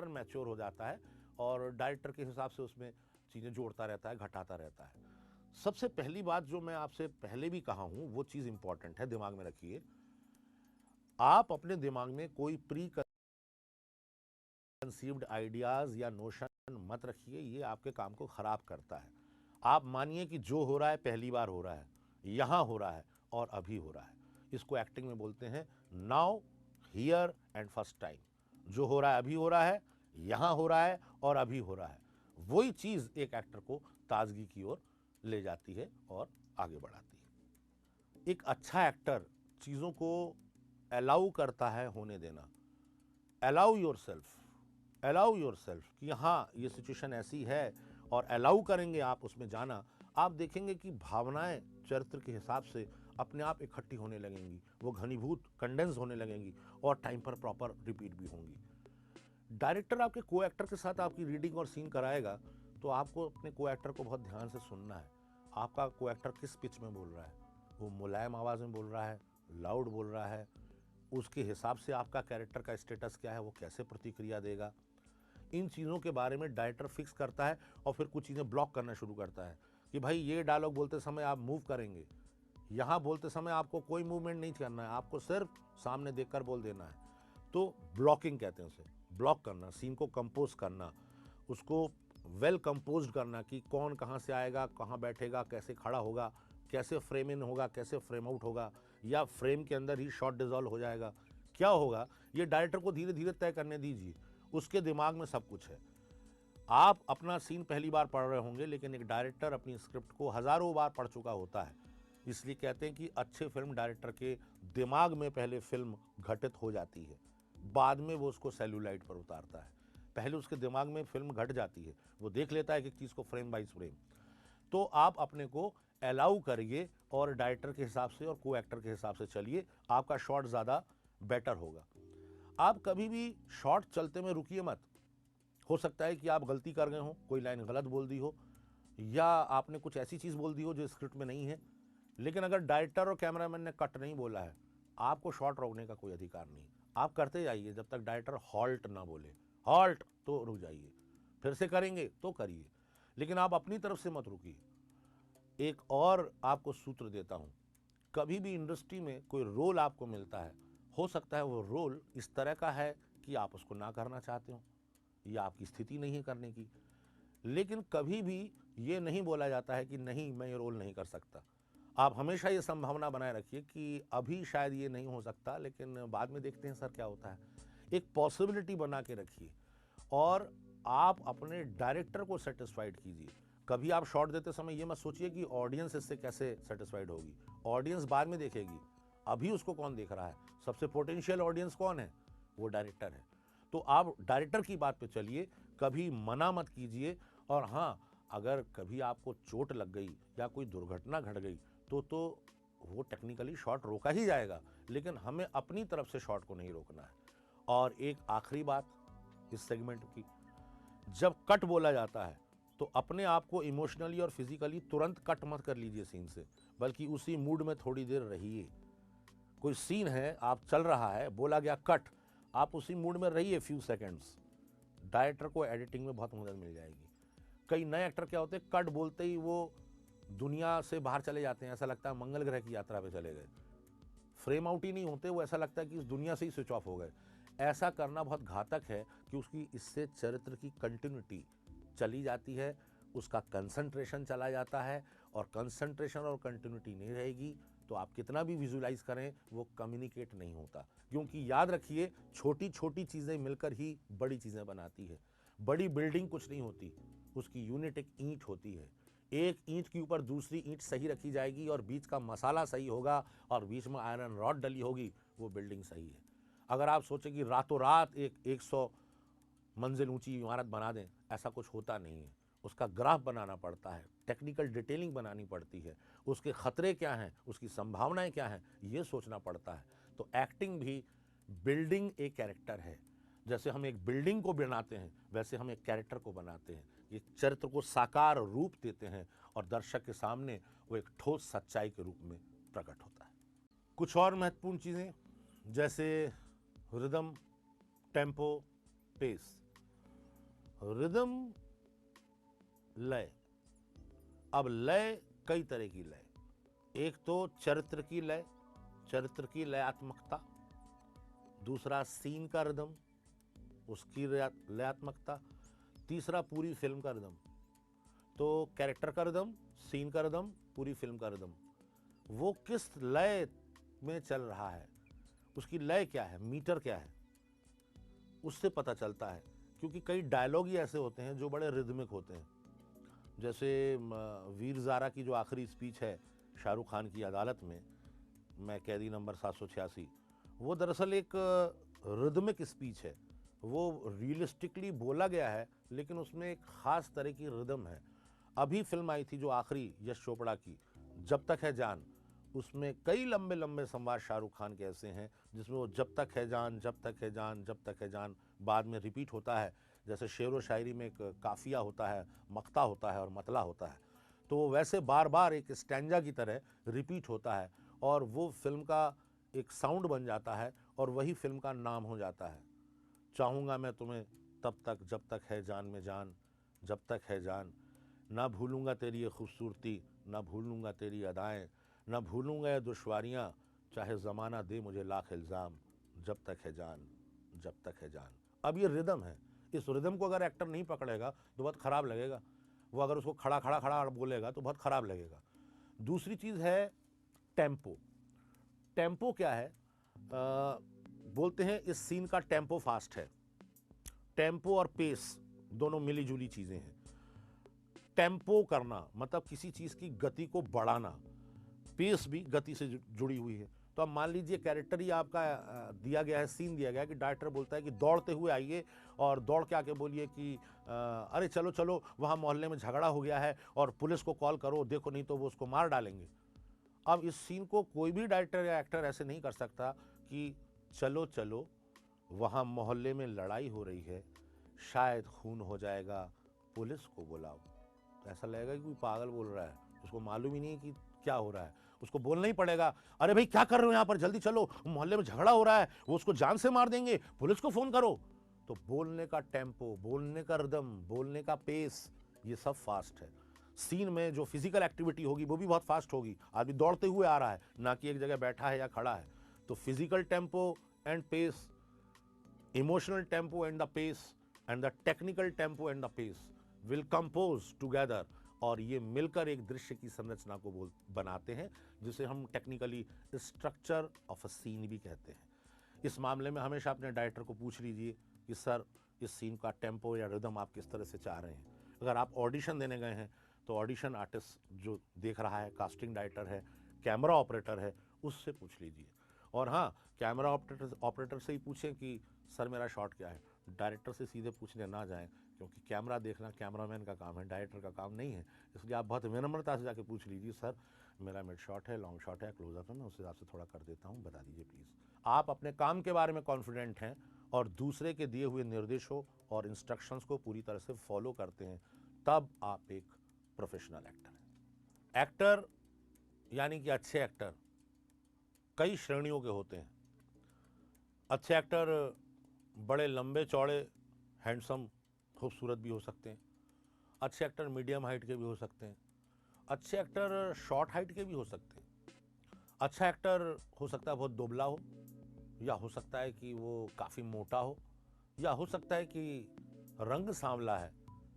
Character mature हो जाता है और डायरेक्टर के हिसाब से उसमें चीज़ें जोड़ता रहता है, घटाता रहता है। सबसे पहली बात जो मैं आपसे पहले भी कहा हूँ वो चीज़ इंपॉर्टेंट है, दिमाग में रखिए। आप अपने दिमाग में कोई प्री कंसीव्ड आइडियाज़ या नोशन मत रखिए, ये आपके काम को ख़राब करता है। आप मानिए कि जो हो रहा है पहली बार हो रहा है, यहाँ हो रहा है और अभी हो रहा है। इसको एक्टिंग में बोलते हैं now, here and first time. जो हो रहा है अभी हो रहा है, यहाँ हो रहा है और अभी हो रहा है। वही चीज़ एक एक्टर को ताजगी की ओर ले जाती है और आगे बढ़ाती है। एक अच्छा एक्टर चीज़ों को अलाउ करता है होने देना। अलाउ योर सेल्फ कि हाँ ये सिचुएशन ऐसी है, और अलाउ करेंगे आप उसमें जाना, आप देखेंगे कि भावनाएं चरित्र के हिसाब से अपने आप इकट्ठी होने लगेंगी, वो घनीभूत कंडेंस होने लगेंगी और टाइम पर प्रॉपर रिपीट भी होंगी। डायरेक्टर आपके को एक्टर के साथ आपकी रीडिंग और सीन कराएगा तो आपको अपने को एक्टर को बहुत ध्यान से सुनना है। आपका को एक्टर किस पिच में बोल रहा है, वो मुलायम आवाज़ में बोल रहा है, लाउड बोल रहा है, उसके हिसाब से आपका कैरेक्टर का स्टेटस क्या है, वो कैसे प्रतिक्रिया देगा। इन चीज़ों के बारे में डायरेक्टर फिक्स करता है और फिर कुछ चीज़ें ब्लॉक करना शुरू करता है कि भाई ये डायलॉग बोलते समय आप मूव करेंगे, यहाँ बोलते समय आपको कोई मूवमेंट नहीं करना है, आपको सिर्फ सामने देखकर बोल देना है। तो ब्लॉकिंग कहते हैं उसे, ब्लॉक करना, सीन को कंपोज करना, उसको वेल कंपोज्ड करना कि कौन कहाँ से आएगा, कहाँ बैठेगा, कैसे खड़ा होगा, कैसे फ्रेम इन होगा, कैसे फ्रेम आउट होगा, या फ्रेम के अंदर ही शॉट डिजॉल्व हो जाएगा, क्या होगा, ये डायरेक्टर को धीरे धीरे तय करने दीजिए। उसके दिमाग में सब कुछ है। आप अपना सीन पहली बार पढ़ रहे होंगे, लेकिन एक डायरेक्टर अपनी स्क्रिप्ट को हज़ारों बार पढ़ चुका होता है। इसलिए कहते हैं कि अच्छे फिल्म डायरेक्टर के दिमाग में पहले फिल्म घटित हो जाती है, बाद में वो उसको सेल्यूलाइट पर उतारता है। पहले उसके दिमाग में फिल्म घट जाती है, वो देख लेता है कि चीज़ को फ्रेम बाई फ्रेम। तो आप अपने को अलाउ करिए और डायरेक्टर के हिसाब से और को एक्टर के हिसाब से चलिए, आपका शॉट ज़्यादा बेटर होगा। आप कभी भी शॉट चलते में रुकिए मत। हो सकता है कि आप गलती कर गए हो, कोई लाइन गलत बोल दी हो, या आपने कुछ ऐसी चीज़ बोल दी हो जो स्क्रिप्ट में नहीं है, लेकिन अगर डायरेक्टर और कैमरामैन ने कट नहीं बोला है, आपको शॉट रोकने का कोई अधिकार नहीं। आप करते जाइए जब तक डायरेक्टर हॉल्ट ना बोले। हॉल्ट तो रुक जाइए, फिर से करेंगे तो करिए, लेकिन आप अपनी तरफ से मत रुकिए। एक और आपको सूत्र देता हूँ, कभी भी इंडस्ट्री में कोई रोल आपको मिलता है, हो सकता है वो रोल इस तरह का है कि आप उसको ना करना चाहते हो या आपकी स्थिति नहीं है करने की, लेकिन कभी भी ये नहीं बोला जाता है कि नहीं मैं ये रोल नहीं कर सकता। आप हमेशा ये संभावना बनाए रखिए कि अभी शायद ये नहीं हो सकता, लेकिन बाद में देखते हैं सर क्या होता है। एक पॉसिबिलिटी बना के रखिए और आप अपने डायरेक्टर को सेटिस्फाइड कीजिए। कभी आप शॉट देते समय ये मत सोचिए कि ऑडियंस इससे कैसे सेटिस्फाइड होगी। ऑडियंस बाद में देखेगी, अभी उसको कौन देख रहा है, सबसे पोटेंशियल ऑडियंस कौन है, वो डायरेक्टर है। तो आप डायरेक्टर की बात पे चलिए, कभी मना मत कीजिए। और हाँ, अगर कभी आपको चोट लग गई या कोई दुर्घटना घट गई तो वो टेक्निकली शॉट रोका ही जाएगा, लेकिन हमें अपनी तरफ से शॉट को नहीं रोकना है। और एक आखिरी बात इस सेगमेंट की, जब कट बोला जाता है तो अपने आप को इमोशनली और फिजिकली तुरंत कट मत कर लीजिए सीन से, बल्कि उसी मूड में थोड़ी देर रहिए। कोई सीन है, आप चल रहा है, बोला गया कट, आप उसी मूड में रहिए फ्यू सेकंड्स। डायरेक्टर को एडिटिंग में बहुत मदद मिल जाएगी। कई नए एक्टर क्या होते हैं, कट बोलते ही वो दुनिया से बाहर चले जाते हैं, ऐसा लगता है मंगल ग्रह की यात्रा पे चले गए, फ्रेम आउट ही नहीं होते, वो ऐसा लगता है कि इस दुनिया से ही स्विच ऑफ हो गए। ऐसा करना बहुत घातक है, कि उसकी इससे चरित्र की कंटिन्यूटी चली जाती है, उसका कंसंट्रेशन चला जाता है, और कंसंट्रेशन और कंटिन्यूटी नहीं रहेगी तो आप कितना भी विजुलाइज करें वो कम्युनिकेट नहीं होता। क्योंकि याद रखिए, छोटी छोटी चीज़ें मिलकर ही बड़ी चीज़ें बनाती है। बड़ी बिल्डिंग कुछ नहीं होती, उसकी यूनिट एक ईंट होती है। एक ईंट के ऊपर दूसरी ईंट सही रखी जाएगी और बीच का मसाला सही होगा और बीच में आयरन रॉड डली होगी, वो बिल्डिंग सही है। अगर आप सोचें कि रातों रात एक 100 मंजिल ऊंची इमारत बना दें, ऐसा कुछ होता नहीं है। उसका ग्राफ बनाना पड़ता है, टेक्निकल डिटेलिंग बनानी पड़ती है, उसके खतरे क्या हैं, उसकी संभावनाएं क्या हैं, ये सोचना पड़ता है। तो एक्टिंग भी बिल्डिंग एक कैरेक्टर है। जैसे हम एक बिल्डिंग को बनाते हैं, वैसे हम एक कैरेक्टर को बनाते हैं, एक चरित्र को साकार रूप देते हैं और दर्शक के सामने वो एक ठोस सच्चाई के रूप में प्रकट होता है। कुछ और महत्वपूर्ण चीज़ें जैसे रिदम, टेम्पो, पेस। रिदम, लय। अब लय कई तरह की लय, एक तो चरित्र की लय, चरित्र की लयात्मकता, दूसरा सीन का रिदम, उसकी लयात्मकता, तीसरा पूरी फिल्म का रिदम। तो कैरेक्टर का रिदम, सीन का रिदम, पूरी फिल्म का रिदम, वो किस लय में चल रहा है, उसकी लय क्या है, मीटर क्या है, उससे पता चलता है। क्योंकि कई डायलॉग ही ऐसे होते हैं जो बड़े रिदमिक होते हैं। जैसे वीर ज़ारा की जो आखिरी स्पीच है शाहरुख खान की अदालत में, मैं कैदी नंबर 786, वो दरअसल एक रिदमिक स्पीच है। वो रियलिस्टिकली बोला गया है, लेकिन उसमें एक ख़ास तरह की रिदम है। अभी फिल्म आई थी जो आखिरी यश चोपड़ा की, जब तक है जान, उसमें कई लंबे लंबे संवाद शाहरुख खान के ऐसे हैं जिसमें वो जब तक है जान, जब तक है जान, जब तक है जान बाद में रिपीट होता है। जैसे शेर व शायरी में एक काफिया होता है, मक्ता होता है और मतला होता है, तो वो वैसे बार बार एक स्टैंजा की तरह रिपीट होता है और वो फिल्म का एक साउंड बन जाता है और वही फिल्म का नाम हो जाता है। चाहूँगा मैं तुम्हें तब तक जब तक है जान में जान, जब तक है जान, ना भूलूंगा तेरी ये खूबसूरती, ना भूलूंगा तेरी अदाएं, ना भूलूंगा ये दुश्वारियाँ, चाहे ज़माना दे मुझे लाख इल्ज़ाम, जब तक है जान, जब तक है जान। अब ये रिदम है, इस रिदम को अगर एक्टर नहीं पकड़ेगा तो बहुत ख़राब लगेगा। वो अगर उसको खड़ा खड़ा खड़ा बोलेगा तो बहुत ख़राब लगेगा। दूसरी चीज़ है टेम्पो। टेम्पो क्या है? बोलते हैं इस सीन का टेम्पो फास्ट है। टेम्पो और पेस दोनों मिली जुली चीज़ें हैं। टेम्पो करना मतलब किसी चीज़ की गति को बढ़ाना, पेस भी गति से जुड़ी हुई है। तो अब मान लीजिए कैरेक्टर ही आपका दिया गया है, सीन दिया गया है कि डायरेक्टर बोलता है कि दौड़ते हुए आइए और दौड़ के आके बोलिए कि अरे चलो चलो वहाँ मोहल्ले में झगड़ा हो गया है और पुलिस को कॉल करो, देखो नहीं तो वो उसको मार डालेंगे। अब इस सीन को कोई भी डायरेक्टर या एक्टर ऐसे नहीं कर सकता कि चलो चलो वहाँ मोहल्ले में लड़ाई हो रही है, शायद खून हो जाएगा, पुलिस को बुलाओ। ऐसा लगेगा कि कोई पागल बोल रहा है, उसको मालूम ही नहीं कि क्या हो रहा है। उसको बोलना ही पड़ेगा, अरे भाई क्या कर रहे हो यहाँ पर, जल्दी चलो, मोहल्ले में झगड़ा हो रहा है, वो उसको जान से मार देंगे, पुलिस को फोन करो। तो बोलने का टेम्पो, बोलने का रिदम, बोलने का पेस, ये सब फास्ट है। सीन में जो फिजिकल एक्टिविटी होगी वो भी बहुत फास्ट होगी। आदमी दौड़ते हुए आ रहा है, ना कि एक जगह बैठा है या खड़ा है। तो physical tempo and pace, emotional tempo and the pace and the technical tempo and the pace will compose together, और ये मिलकर एक दृश्य की संरचना को बनाते हैं, जिसे हम technically structure of a scene भी कहते हैं। इस मामले में हमेशा अपने डायरेक्टर को पूछ लीजिए कि सर इस सीन का टेम्पो या रिदम आप किस तरह से चाह रहे हैं। अगर आप ऑडिशन देने गए हैं तो ऑडिशन आर्टिस्ट जो देख रहा है, कास्टिंग डायरेक्टर है, कैमरा ऑपरेटर है, उससे पूछ लीजिए। और हाँ, कैमरा ऑपरेटर से ही पूछें कि सर मेरा शॉट क्या है। डायरेक्टर से सीधे पूछने ना जाएं, क्योंकि कैमरा देखना कैमरामैन का काम है, डायरेक्टर का काम नहीं है। इसलिए आप बहुत विनम्रता से जाके पूछ लीजिए, सर मेरा मिड शॉट है, लॉन्ग शॉट है, क्लोजअप है, मैं उस हिसाब से थोड़ा कर देता हूँ, बता दीजिए प्लीज़। आप अपने काम के बारे में कॉन्फिडेंट हैं और दूसरे के दिए हुए निर्देशों और इंस्ट्रक्शंस को पूरी तरह से फॉलो करते हैं, तब आप एक प्रोफेशनल एक्टर हैं। एक्टर यानी कि अच्छे एक्टर कई श्रेणियों के होते हैं। अच्छे एक्टर बड़े लंबे चौड़े हैंडसम खूबसूरत भी हो सकते हैं। अच्छे एक्टर मीडियम हाइट के भी हो सकते हैं। अच्छे एक्टर शॉर्ट हाइट के भी हो सकते हैं। अच्छा एक्टर हो सकता है बहुत दुबला हो, या हो सकता है कि वो काफ़ी मोटा हो, या हो सकता है कि रंग सांवला है,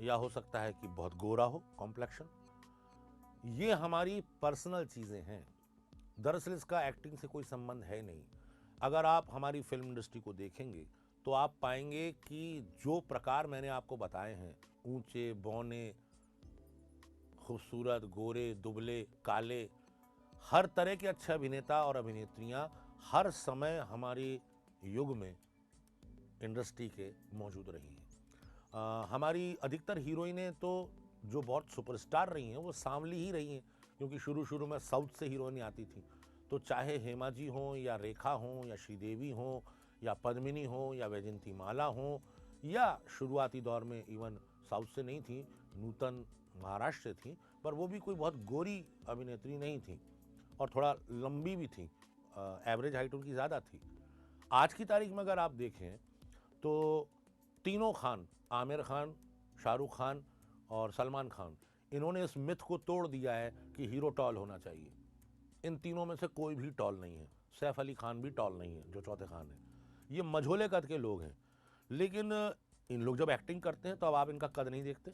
या हो सकता है कि बहुत गोरा हो, कॉम्प्लेक्शन। ये हमारी पर्सनल चीज़ें हैं। दरअसल इसका एक्टिंग से कोई संबंध है नहीं। अगर आप हमारी फिल्म इंडस्ट्री को देखेंगे तो आप पाएंगे कि जो प्रकार मैंने आपको बताए हैं, ऊंचे, बौने, खूबसूरत, गोरे, दुबले, काले, हर तरह के अच्छे अभिनेता और अभिनेत्रियां हर समय हमारे युग में इंडस्ट्री के मौजूद रही हैं। हमारी अधिकतर हीरोइनें तो जो बहुत सुपरस्टार रही हैं वो सांवली ही रही हैं, क्योंकि शुरू शुरू में साउथ से हीरोइनें आती थी। तो चाहे हेमा जी हों या रेखा हों या श्रीदेवी हों या पद्मिनी हों या वैजयंती माला हों, या शुरुआती दौर में इवन साउथ से नहीं थी, नूतन महाराष्ट्र से थी, पर वो भी कोई बहुत गोरी अभिनेत्री नहीं थी और थोड़ा लंबी भी थी, एवरेज हाइट उनकी ज़्यादा थी। आज की तारीख में अगर आप देखें तो तीनों खान, आमिर खान, शाहरुख खान और सलमान खान, इन्होंने इस मिथ को तोड़ दिया है कि हीरो टॉल होना चाहिए। इन तीनों में से कोई भी टॉल नहीं है। सैफ अली खान भी टॉल नहीं है, जो चौथे खान है। ये मझोले कद के लोग हैं। लेकिन इन लोग जब एक्टिंग करते हैं तो अब आप इनका कद नहीं देखते,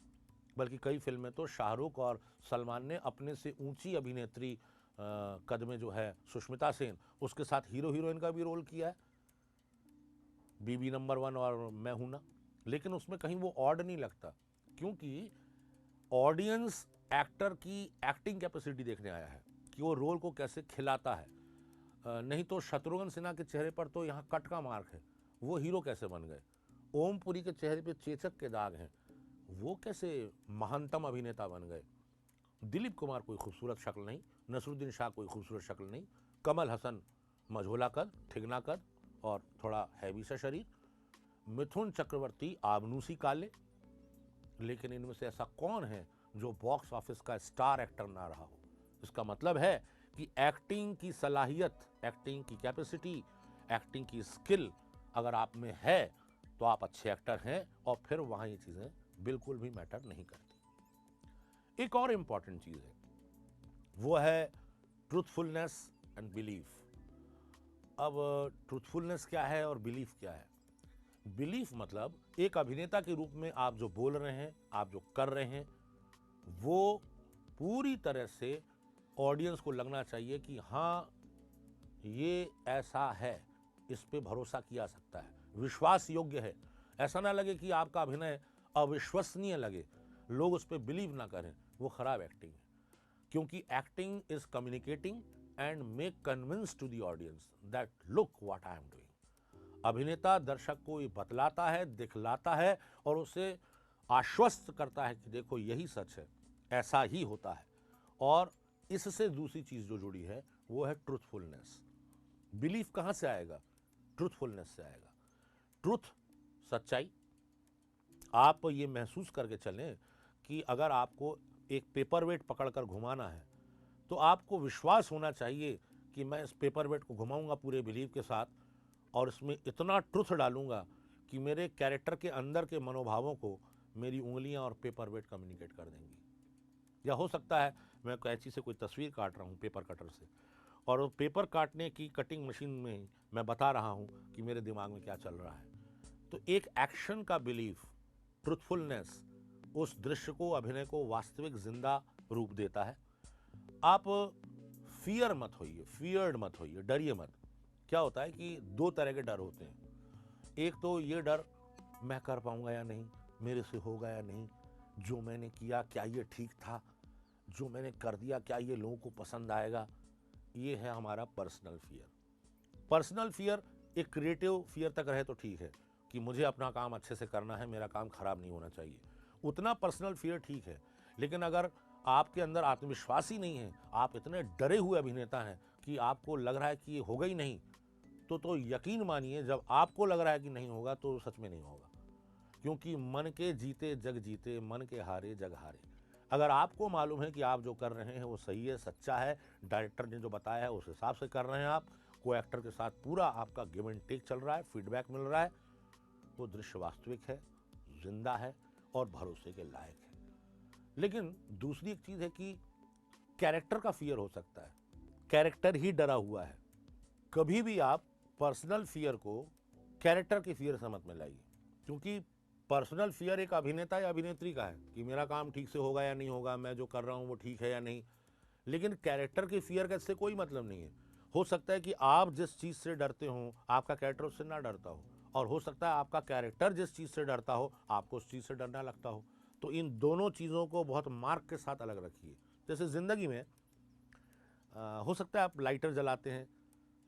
बल्कि कई फिल्में तो शाहरुख और सलमान ने अपने से ऊंची अभिनेत्री कद में जो है सुष्मिता सेन, उसके साथ हीरो हीरोइन का भी रोल किया है, बीबी नंबर 1 और मैं हूं ना। लेकिन उसमें कहीं वो ऑड नहीं लगता, क्योंकि ऑडियंस एक्टर की एक्टिंग कैपेसिटी देखने आया है कि वो रोल को कैसे खिलाता है। नहीं तो शत्रुघ्न सिन्हा के चेहरे पर तो यहाँ कट का मार्क है, वो हीरो कैसे बन गए। ओम पुरी के चेहरे पे चेचक के दाग हैं, वो कैसे महानतम अभिनेता बन गए। दिलीप कुमार कोई खूबसूरत शक्ल नहीं, नसरुद्दीन शाह कोई खूबसूरत शक्ल नहीं, कमल हसन मझोला कद, ठिगना कद और थोड़ा हैवी सा शरीर, मिथुन चक्रवर्ती आबनूसी काले। लेकिन इनमें से ऐसा कौन है जो बॉक्स ऑफिस का स्टार एक्टर ना रहा हो। इसका मतलब है कि एक्टिंग की सलाहियत, एक्टिंग की कैपेसिटी, एक्टिंग की स्किल अगर आप में है तो आप अच्छे एक्टर हैं, और फिर वहां ये चीजें बिल्कुल भी मैटर नहीं करती। एक और इंपॉर्टेंट चीज है, वो है ट्रूथफुलनेस एंड बिलीफ। अब ट्रूथफुलनेस क्या है और बिलीफ क्या है। बिलीफ मतलब एक अभिनेता के रूप में आप जो बोल रहे हैं, आप जो कर रहे हैं, वो पूरी तरह से ऑडियंस को लगना चाहिए कि हाँ ये ऐसा है, इस पे भरोसा किया सकता है, विश्वास योग्य है। ऐसा ना लगे कि आपका अभिनय अविश्वसनीय लगे, लोग उस पर बिलीव ना करें, वो खराब एक्टिंग है। क्योंकि acting is communicating and make convince to the audience that look what I am doing. अभिनेता दर्शक को ये बतलाता है, दिखलाता है और उसे आश्वस्त करता है कि देखो यही सच है, ऐसा ही होता है। और इससे दूसरी चीज जो जुड़ी है वो है ट्रूथफुलनेस। बिलीफ कहां से आएगा? ट्रूथफुलनेस से आएगा। ट्रूथ, सच्चाई। आप ये महसूस करके चलें कि अगर आपको एक पेपर वेट पकड़कर घुमाना है तो आपको विश्वास होना चाहिए कि मैं इस पेपर वेट को घुमाऊंगा पूरे बिलीव के साथ, और इसमें इतना ट्रुथ डालूंगा कि मेरे कैरेक्टर के अंदर के मनोभावों को मेरी उंगलियां और पेपर वेट कम्युनिकेट कर देंगी। या हो सकता है मैं कैंची से कोई तस्वीर काट रहा हूँ पेपर कटर से, और वो पेपर काटने की कटिंग मशीन में मैं बता रहा हूँ कि मेरे दिमाग में क्या चल रहा है। तो एक एक्शन का बिलीफ, ट्रुथफुलनेस, उस दृश्य को, अभिनय को वास्तविक जिंदा रूप देता है। आप फियर मत होइए, फियर्ड मत होइए, डरिए मत। क्या होता है कि दो तरह के डर होते हैं। एक तो ये डर, मैं कर पाऊंगा या नहीं, मेरे से होगा या नहीं, जो मैंने किया क्या ये ठीक था, जो मैंने कर दिया क्या ये लोगों को पसंद आएगा। ये है हमारा पर्सनल फियर। पर्सनल फियर एक क्रिएटिव फियर तक रहे तो ठीक है कि मुझे अपना काम अच्छे से करना है, मेरा काम खराब नहीं होना चाहिए, उतना पर्सनल फियर ठीक है। लेकिन अगर आपके अंदर आत्मविश्वास ही नहीं है, आप इतने डरे हुए अभिनेता हैं कि आपको लग रहा है कि ये होगा ही नहीं, तो यकीन मानिए जब आपको लग रहा है कि नहीं होगा तो सच में नहीं होगा। क्योंकि मन के जीते जग जीते, मन के हारे जग हारे। अगर आपको मालूम है कि आप जो कर रहे हैं वो सही है, सच्चा है, डायरेक्टर ने जो बताया है उस हिसाब से कर रहे हैं, आप को एक्टर के साथ पूरा आपका गिव एंड टेक चल रहा है, फीडबैक मिल रहा है, वो दृश्य वास्तविक है, जिंदा है और भरोसे के लायक है। लेकिन दूसरी एक चीज है कि कैरेक्टर का फियर हो सकता है, कैरेक्टर ही डरा हुआ है। कभी भी आप पर्सनल फियर को कैरेक्टर के फियर से मत मिलाइए, क्योंकि पर्सनल फियर एक अभिनेता या अभिनेत्री का है कि मेरा काम ठीक से होगा या नहीं होगा, मैं जो कर रहा हूं वो ठीक है या नहीं। लेकिन कैरेक्टर के फियर का इससे कोई मतलब नहीं है। हो सकता है कि आप जिस चीज से डरते हो आपका कैरेक्टर उससे ना डरता हो, और हो सकता है आपका कैरेक्टर जिस चीज से डरता हो आपको उस चीज से डरना लगता हो। तो इन दोनों चीजों को बहुत मार्क के साथ अलग रखिए। जैसे जिंदगी में हो सकता है आप लाइटर जलाते हैं,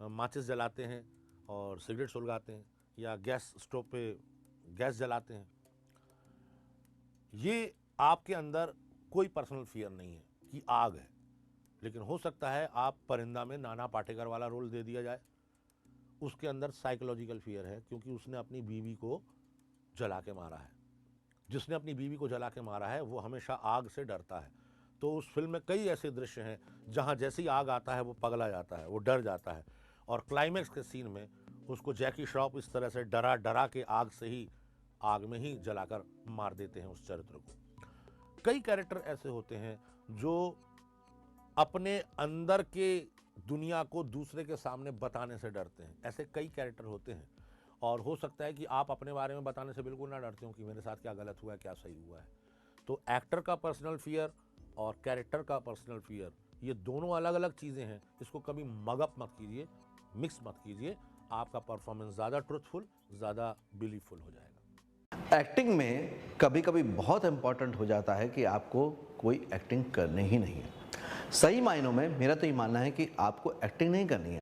माचिस जलाते हैं और सिगरेट सुलगाते हैं, या गैस स्टोव पे गैस जलाते हैं। ये आपके अंदर कोई पर्सनल फियर नहीं है कि आग है। लेकिन हो सकता है आप परिंदा में नाना पाटेकर वाला रोल दे दिया जाए, उसके अंदर साइकोलॉजिकल फियर है क्योंकि उसने अपनी बीवी को जला के मारा है। जिसने अपनी बीवी को जला के मारा है वो हमेशा आग से डरता है। तो उस फिल्म में कई ऐसे दृश्य हैं जहां जैसे ही आग आता है वो पगला जाता है, वो डर जाता है, और क्लाइमेक्स के सीन में उसको जैकी श्रॉफ इस तरह से डरा डरा के आग से ही आग में ही जलाकर मार देते हैं उस चरित्र को। कई कैरेक्टर ऐसे होते हैं जो अपने अंदर के दुनिया को दूसरे के सामने बताने से डरते हैं। ऐसे कई कैरेक्टर होते हैं और हो सकता है कि आप अपने बारे में बताने से बिल्कुल ना डरते हो कि मेरे साथ क्या गलत हुआ है, क्या सही हुआ है। तो एक्टर का पर्सनल फियर और कैरेक्टर का पर्सनल फियर, ये दोनों अलग अलग चीज़ें हैं। इसको कभी मगअप मत कीजिए, मिक्स मत कीजिए। आपका परफॉर्मेंस ज़्यादा ट्रुथफुल, ज़्यादा बिलीवफुल हो जाएगा। एक्टिंग में कभी कभी बहुत इंपॉर्टेंट हो जाता है कि आपको कोई एक्टिंग करनी ही नहीं है। सही मायनों में मेरा तो ये मानना है कि आपको एक्टिंग नहीं करनी है,